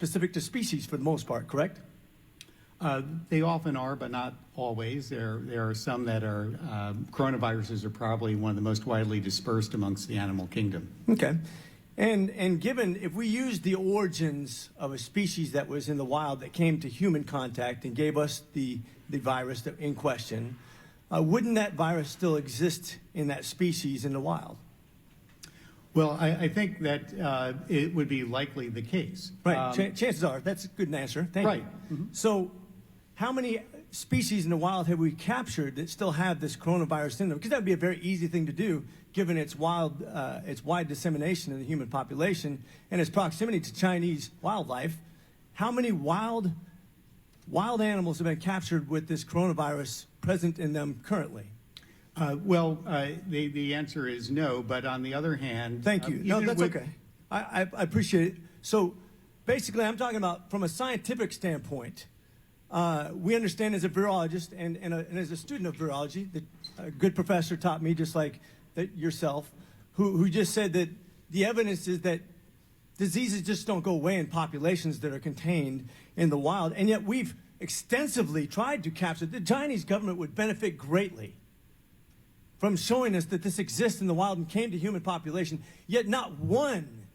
specific to species for the most part, correct? They often are, but not always. There are some that are, coronaviruses are probably one of the most widely dispersed amongst the animal kingdom. Okay. And given, if we use the origins of a species that was in the wild that came to human contact and gave us the virus that in question, wouldn't that virus still exist in that species in the wild? Well, I think that it would be likely the case. Right. Chances are. That's a good answer. Thank you. Right. Mm-hmm. So how many species in the wild have we captured that still have this coronavirus in them? Because that would be a very easy thing to do, given its wide dissemination in the human population and its proximity to Chinese wildlife. How many wild animals have been captured with this coronavirus present in them currently? The answer is no, but on the other hand... Thank you. No, that's okay. I appreciate it. So basically, I'm talking about from a scientific standpoint. We understand as a virologist and as a student of virology, that a good professor taught me, just like that yourself, who just said that the evidence is that diseases just don't go away in populations that are contained in the wild. And yet we've extensively tried to capture. The Chinese government would benefit greatly from showing us that this exists in the wild and came to human population, yet not one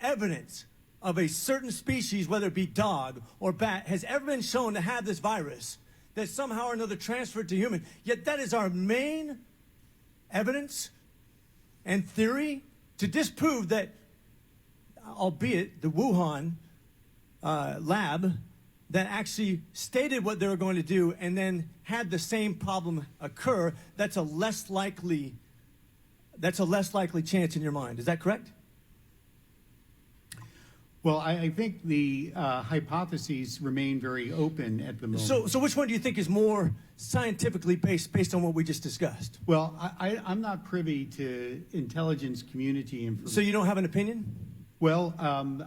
evidence of a certain species, whether it be dog or bat, has ever been shown to have this virus that somehow or another transferred to human. Yet that is our main evidence and theory to disprove that, albeit the Wuhan lab that actually stated what they were going to do and then had the same problem occur, that's a less likely chance in your mind. Is that correct? Well, I think the hypotheses remain very open at the moment. So which one do you think is more scientifically based on what we just discussed? Well, I'm not privy to intelligence community information. So you don't have an opinion? Well,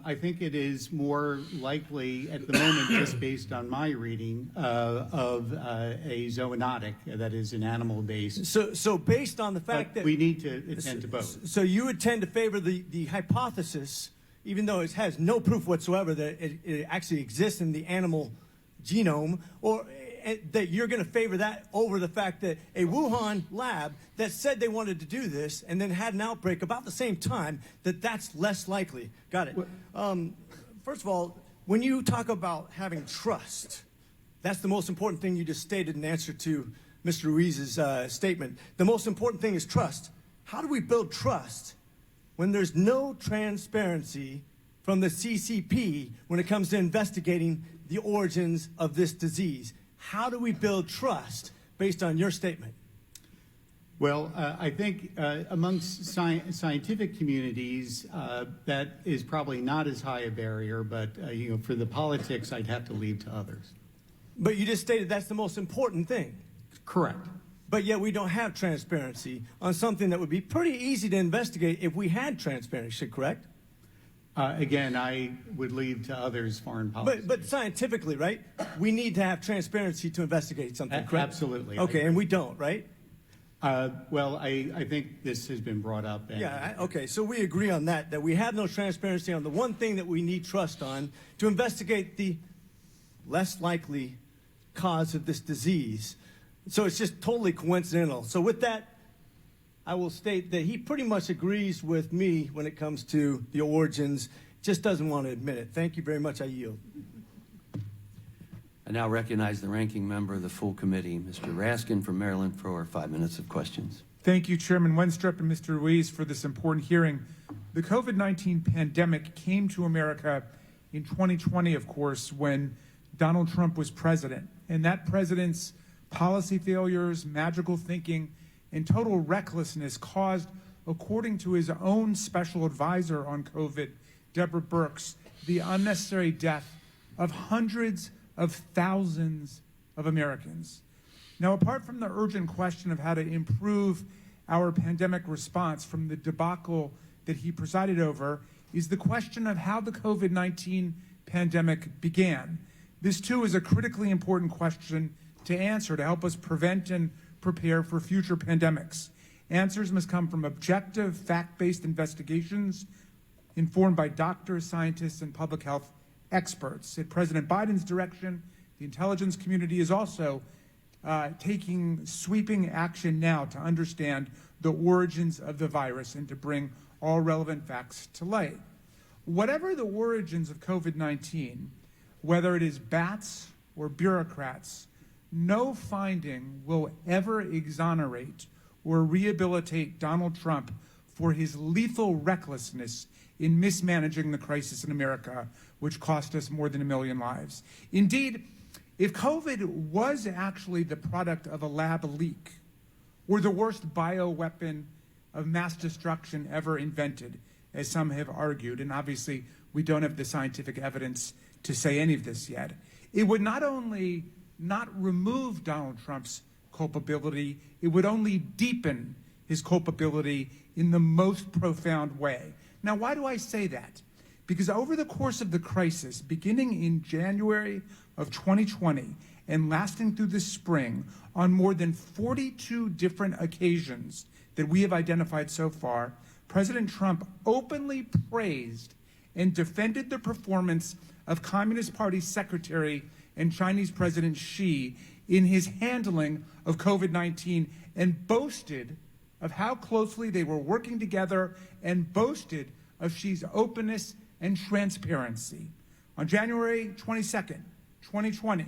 I think it is more likely at the moment, just based on my reading, of a zoonotic, that is an animal-based. So based on the fact that... we need to attend to both. So you would tend to favor the hypothesis, even though it has no proof whatsoever that it actually exists in the animal genome, or that you're going to favor that over the fact that a Wuhan lab that said they wanted to do this and then had an outbreak about the same time, that's less likely. Got it. First of all, when you talk about having trust, that's the most important thing you just stated in answer to Mr. Ruiz's statement. The most important thing is trust. How do we build trust when there's no transparency from the CCP when it comes to investigating the origins of this disease? How do we build trust based on your statement? Well, I think amongst scientific communities, that is probably not as high a barrier, but for the politics, I'd have to leave to others. But you just stated that's the most important thing. Correct. But yet we don't have transparency on something that would be pretty easy to investigate if we had transparency, correct? Again, I would leave to others foreign policy. But scientifically, right? We need to have transparency to investigate something, correct? Absolutely. Okay, and we don't, right? Well, I think this has been brought up. Yeah, okay, so we agree on that we have no transparency on the one thing that we need trust on to investigate the less likely cause of this disease. So it's just totally coincidental. So with that, I will state that he pretty much agrees with me when it comes to the origins, just doesn't want to admit it. Thank you very much. I yield. I now recognize the ranking member of the full committee, Mr. Raskin from Maryland, for 5 minutes of questions. Thank you, Chairman Wenstrup and Mr. Ruiz, for this important hearing. The COVID-19 pandemic came to America in 2020, of course, when Donald Trump was president. And that president's policy failures, magical thinking, and total recklessness caused, according to his own special advisor on COVID, Deborah Birx, the unnecessary death of hundreds of thousands of Americans. Now, apart from the urgent question of how to improve our pandemic response from the debacle that he presided over, is the question of how the COVID-19 pandemic began. This, too, is a critically important question to answer to help us prevent and prepare for future pandemics. Answers must come from objective, fact-based investigations informed by doctors, scientists, and public health experts. At President Biden's direction, the intelligence community is also taking sweeping action now to understand the origins of the virus and to bring all relevant facts to light. Whatever the origins of COVID-19, whether it is bats or bureaucrats, no finding will ever exonerate or rehabilitate Donald Trump for his lethal recklessness in mismanaging the crisis in America, which cost us more than 1 million lives. Indeed, if COVID was actually the product of a lab leak or the worst bioweapon of mass destruction ever invented, as some have argued, and obviously we don't have the scientific evidence to say any of this yet, it would not only not remove Donald Trump's culpability, it would only deepen his culpability in the most profound way. Now, why do I say that? Because over the course of the crisis, beginning in January of 2020 and lasting through the spring, on more than 42 different occasions that we have identified so far, President Trump openly praised and defended the performance of Communist Party Secretary and Chinese President Xi in his handling of COVID-19 and boasted of how closely they were working together and boasted of Xi's openness and transparency. On January 22nd, 2020,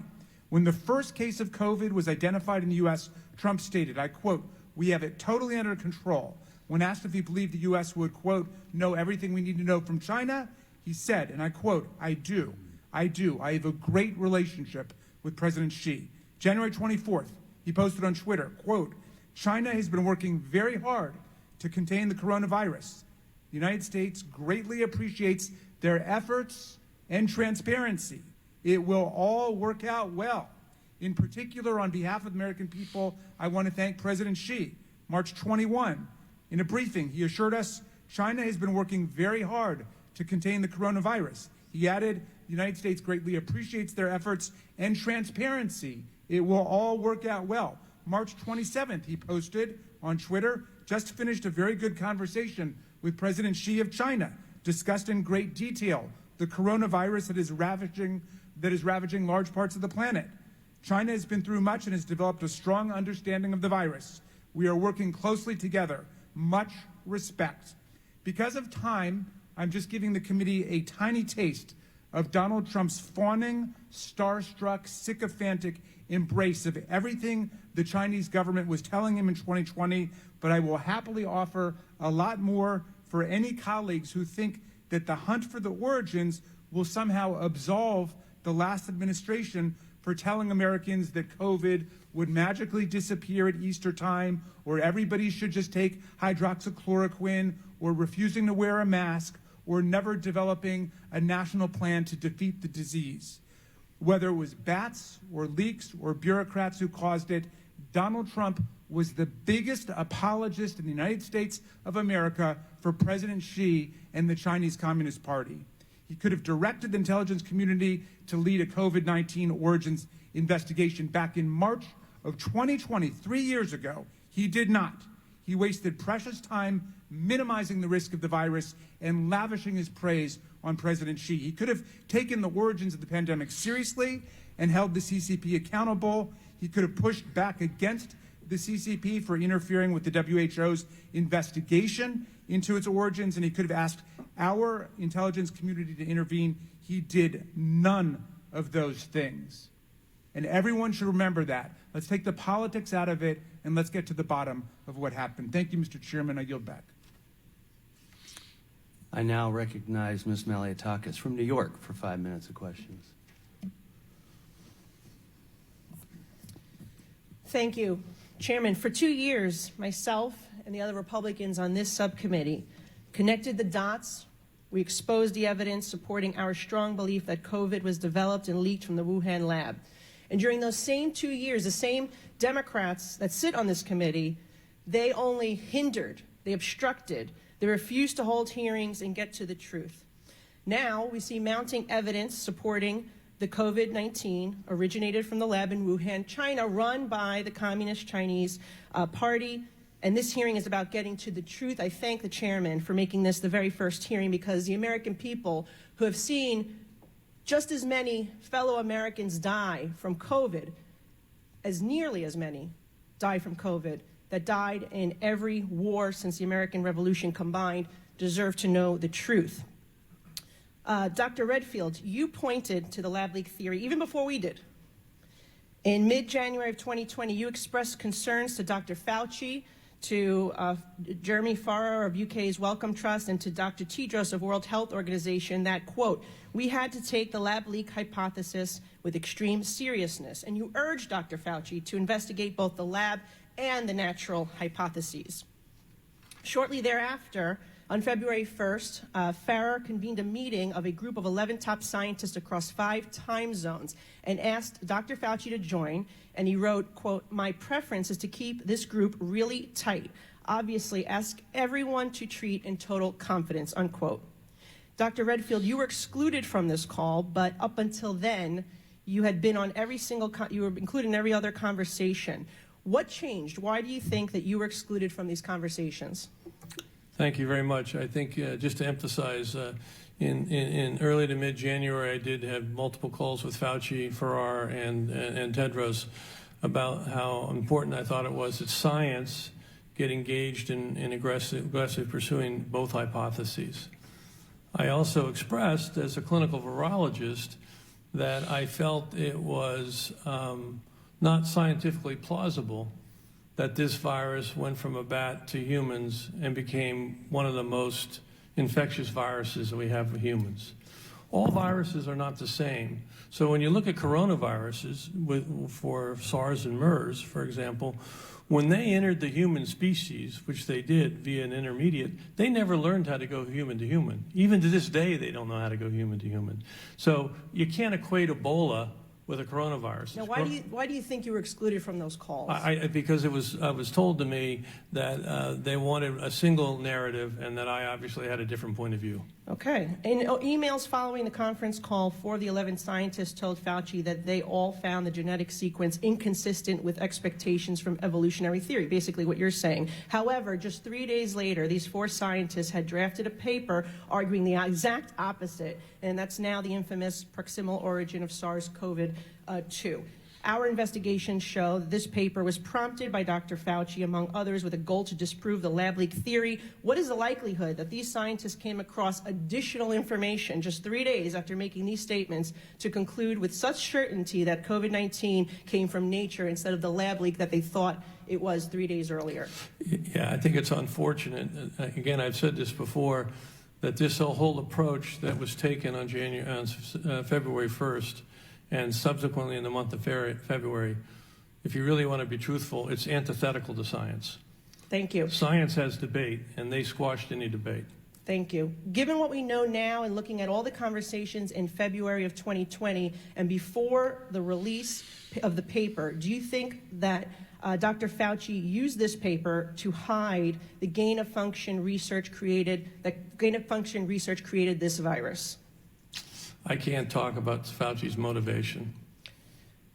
when the first case of COVID was identified in the U.S., Trump stated, I quote, "We have it totally under control." When asked if he believed the U.S. would, quote, "know everything we need to know from China," he said, and I quote, I do. I have a great relationship with President Xi." January 24th, he posted on Twitter, quote, "China has been working very hard to contain the coronavirus. The United States greatly appreciates their efforts and transparency. It will all work out well. In particular, on behalf of the American people, I want to thank President Xi." March 21, in a briefing, he assured us China has been working very hard to contain the coronavirus. He added, "The United States greatly appreciates their efforts and transparency. It will all work out well." March 27th, he posted on Twitter, "Just finished a very good conversation with President Xi of China, discussed in great detail the coronavirus that is ravaging large parts of the planet. China has been through much and has developed a strong understanding of the virus. We are working closely together. Much respect." Because of time, I'm just giving the committee a tiny taste of Donald Trump's fawning, starstruck, sycophantic embrace of everything the Chinese government was telling him in 2020, but I will happily offer a lot more for any colleagues who think that the hunt for the origins will somehow absolve the last administration for telling Americans that COVID would magically disappear at Easter time, or everybody should just take hydroxychloroquine, or refusing to wear a mask, or never developing a national plan to defeat the disease. Whether it was bats or leaks or bureaucrats who caused it, Donald Trump was the biggest apologist in the United States of America for President Xi and the Chinese Communist Party. He could have directed the intelligence community to lead a COVID-19 origins investigation back in March of 2020, 3 years ago. He did not. He wasted precious time minimizing the risk of the virus and lavishing his praise on President Xi. He could have taken the origins of the pandemic seriously and held the CCP accountable. He could have pushed back against the CCP for interfering with the WHO's investigation into its origins, and he could have asked our intelligence community to intervene. He did none of those things. And everyone should remember that. Let's take the politics out of it, and let's get to the bottom of what happened. Thank you, Mr. Chairman. I yield back. I now recognize Ms. Malliotakis from New York for 5 minutes of questions. Thank you. Chairman, for 2 years, myself and the other Republicans on this subcommittee connected the dots. We exposed the evidence supporting our strong belief that COVID was developed and leaked from the Wuhan lab. And during those same 2 years, the same Democrats that sit on this committee, they only hindered, they obstructed, they refused to hold hearings and get to the truth. Now we see mounting evidence supporting the COVID-19 originated from the lab in Wuhan, China, run by the Communist Chinese Party. And this hearing is about getting to the truth. I thank the chairman for making this the very first hearing, because the American people who have seen Just as many fellow Americans die from COVID, as nearly as many die from COVID that died in every war since the American Revolution combined deserve to know the truth. Dr. Redfield, you pointed to the lab leak theory even before we did. In mid-January of 2020, you expressed concerns to Dr. Fauci, to Jeremy Farrar of UK's Wellcome Trust, and to Dr. Tedros of World Health Organization that, quote, we had to take the lab leak hypothesis with extreme seriousness. And you urged Dr. Fauci to investigate both the lab and the natural hypotheses. Shortly thereafter, on February 1st, Farrar convened a meeting of a group of 11 top scientists across 5 time zones and asked Dr. Fauci to join, and he wrote, quote, my preference is to keep this group really tight. Obviously, ask everyone to treat in total confidence, unquote. Dr. Redfield, you were excluded from this call, but up until then, you had been on every single, you were included in every other conversation. What changed? Why do you think that you were excluded from these conversations? Thank you very much. I think just to emphasize, in early to mid-January, I did have multiple calls with Fauci, Farrar, and Tedros about how important I thought it was that science get engaged in aggressive pursuing both hypotheses. I also expressed, as a clinical virologist, that I felt it was not scientifically plausible that this virus went from a bat to humans and became one of the most infectious viruses that we have for humans. All viruses are not the same. So when you look at coronaviruses for SARS and MERS, for example, when they entered the human species, which they did via an intermediate, they never learned how to go human to human. Even to this day, they don't know how to go human to human. So you can't equate Ebola with a coronavirus. Now, why do you think you were excluded from those calls? Because it was told to me that they wanted a single narrative and that I obviously had a different point of view. Okay. In emails following the conference call, 4 of the 11 scientists told Fauci that they all found the genetic sequence inconsistent with expectations from evolutionary theory, basically what you're saying. However, just 3 days later, these 4 scientists had drafted a paper arguing the exact opposite, and that's now the infamous proximal origin of SARS-CoV-2. Our investigations show that this paper was prompted by Dr. Fauci, among others, with a goal to disprove the lab leak theory. What is the likelihood that these scientists came across additional information just 3 days after making these statements to conclude with such certainty that COVID-19 came from nature instead of the lab leak that they thought it was 3 days earlier? Yeah, I think it's unfortunate. Again, I've said this before, that this whole approach that was taken on February 1st and subsequently in the month of February, if you really want to be truthful, it's antithetical to science. Thank you. Science has debate, and they squashed any debate. Thank you. Given what we know now and looking at all the conversations in February of 2020 and before the release of the paper, do you think that Dr. Fauci used this paper to hide the gain-of-function research created this virus? I can't talk about Fauci's motivation.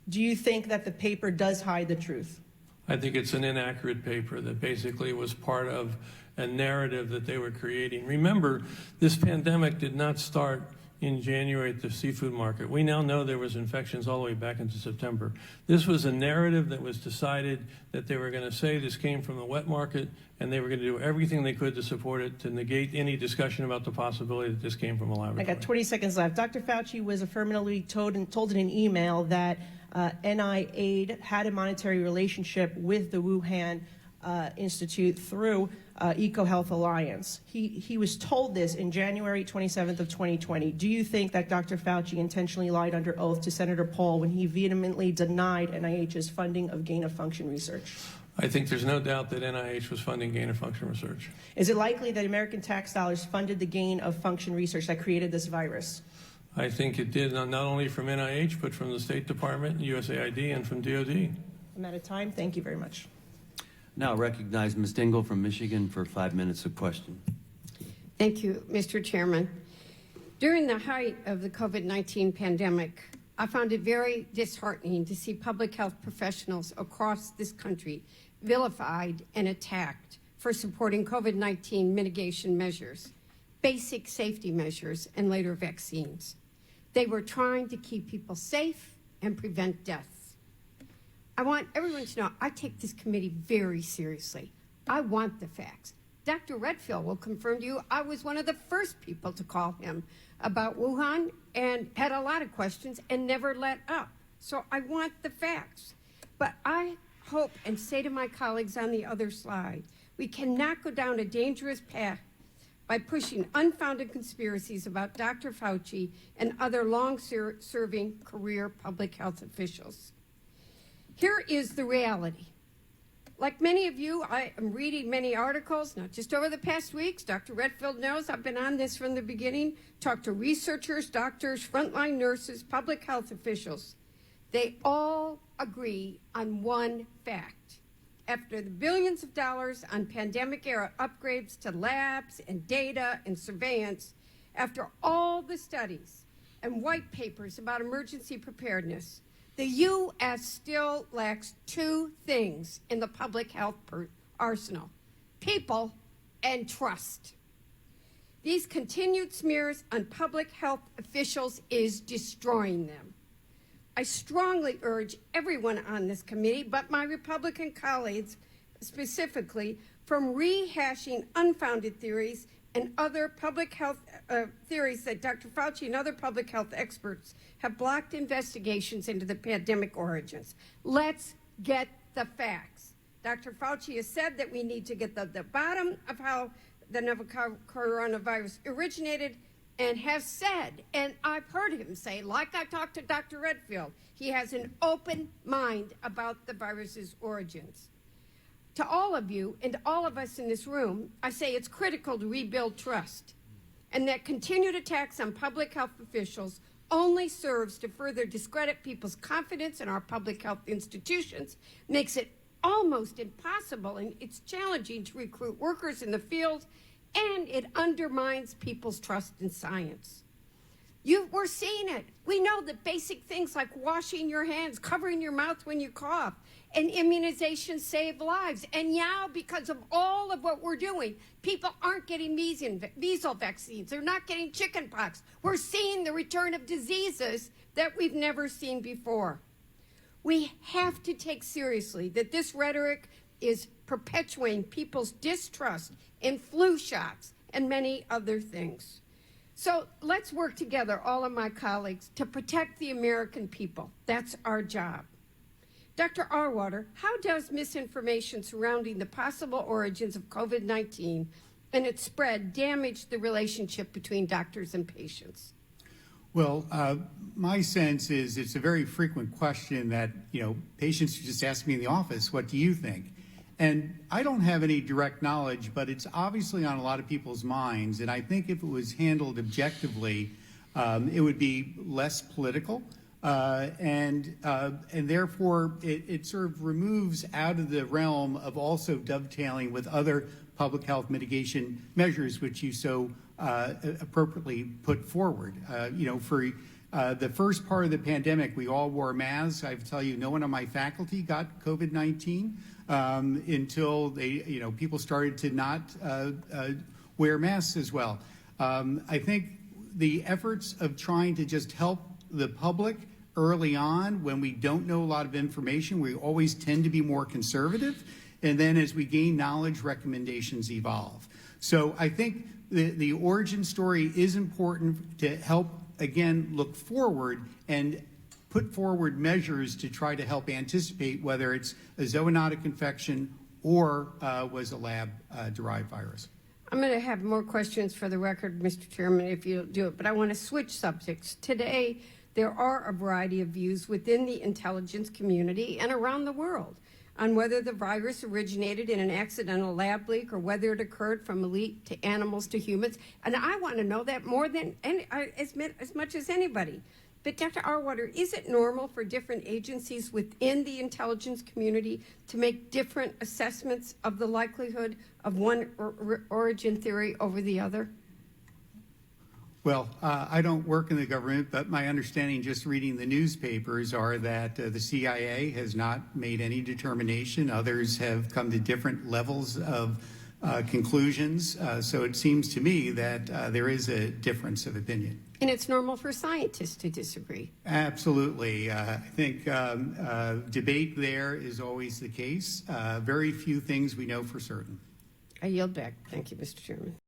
Do you think that the paper does hide the truth? I think it's an inaccurate paper that basically was part of a narrative that they were creating. Remember, this pandemic did not start in January at the seafood market. We now know there was infections all the way back into September. This was a narrative that was decided that they were going to say this came from the wet market, and they were going to do everything they could to support it, to negate any discussion about the possibility that this came from a laboratory. I got 20 seconds left. Dr. Fauci was affirmatively told in an email that NIAID had a monetary relationship with the Wuhan Institute through EcoHealth Alliance. He was told this in January 27th of 2020. Do you think that Dr. Fauci intentionally lied under oath to Senator Paul when he vehemently denied NIH's funding of gain-of-function research? I think there's no doubt that NIH was funding gain-of-function research. Is it likely that American tax dollars funded the gain-of-function research that created this virus? I think it did, not only from NIH, but from the State Department, USAID, and from DOD. I'm out of time. Thank you very much. Now recognize Ms. Dingell from Michigan for 5 minutes of question. Thank you, Mr. Chairman. During the height of the COVID-19 pandemic, I found it very disheartening to see public health professionals across this country vilified and attacked for supporting COVID-19 mitigation measures, basic safety measures, and later vaccines. They were trying to keep people safe and prevent deaths. I want everyone to know I take this committee very seriously. I want the facts. Dr. Redfield will confirm to you I was one of the first people to call him about Wuhan and had a lot of questions and never let up. So I want the facts. But I hope and say to my colleagues on the other side, we cannot go down a dangerous path by pushing unfounded conspiracies about Dr. Fauci and other long-serving career public health officials. Here is the reality. Like many of you, I am reading many articles, not just over the past weeks. Dr. Redfield knows I've been on this from the beginning. Talked to researchers, doctors, frontline nurses, public health officials. They all agree on one fact. After the billions of dollars on pandemic-era upgrades to labs and data and surveillance, after all the studies and white papers about emergency preparedness, the U.S. still lacks two things in the public health arsenal: people and trust. These continued smears on public health officials is destroying them. I strongly urge everyone on this committee, but my Republican colleagues specifically, from rehashing unfounded theories and other public health theories that Dr. Fauci and other public health experts have blocked investigations into the pandemic origins. Let's get the facts. Dr. Fauci has said that we need to get the bottom of how the novel coronavirus originated, and has said, and I've heard him say, like I talked to Dr. Redfield, he has an open mind about the virus's origins. To all of you and to all of us in this room, I say it's critical to rebuild trust, and that continued attacks on public health officials only serves to further discredit people's confidence in our public health institutions, makes it almost impossible and it's challenging to recruit workers in the field, and it undermines people's trust in science. We're seeing it. We know that basic things like washing your hands, covering your mouth when you cough, and immunization save lives. And now, because of all of what we're doing, people aren't getting measles vaccines. They're not getting chickenpox. We're seeing the return of diseases that we've never seen before. We have to take seriously that this rhetoric is perpetuating people's distrust in flu shots and many other things. So let's work together, all of my colleagues, to protect the American people. That's our job. Dr. Auwaerter, how does misinformation surrounding the possible origins of COVID-19 and its spread damage the relationship between doctors and patients? Well, my sense is it's a very frequent question that, patients just ask me in the office, what do you think? And I don't have any direct knowledge, but it's obviously on a lot of people's minds. And I think if it was handled objectively, it would be less political. And therefore, it sort of removes out of the realm of also dovetailing with other public health mitigation measures, which you so appropriately put forward. For the first part of the pandemic, we all wore masks. I tell you, no one on my faculty got COVID-19 until people started to not wear masks as well. I think the efforts of trying to just help the public early on, when we don't know a lot of information, we always tend to be more conservative. And then as we gain knowledge, recommendations evolve. So I think the origin story is important to help, again, look forward and put forward measures to try to help anticipate whether it's a zoonotic infection or was a lab-derived virus. I'm going to have more questions for the record, Mr. Chairman, if you'll do it, but I want to switch subjects. Today, there are a variety of views within the intelligence community and around the world on whether the virus originated in an accidental lab leak or whether it occurred from elite to animals to humans. And I want to know that more than as much as anybody. But Dr. Auwaerter, is it normal for different agencies within the intelligence community to make different assessments of the likelihood of one origin theory over the other? Well, I don't work in the government, but my understanding just reading the newspapers are that the CIA has not made any determination. Others have come to different levels of conclusions. So it seems to me that there is a difference of opinion. And it's normal for scientists to disagree. Absolutely. I think debate there is always the case. Very few things we know for certain. I yield back. Thank you, Mr. Chairman.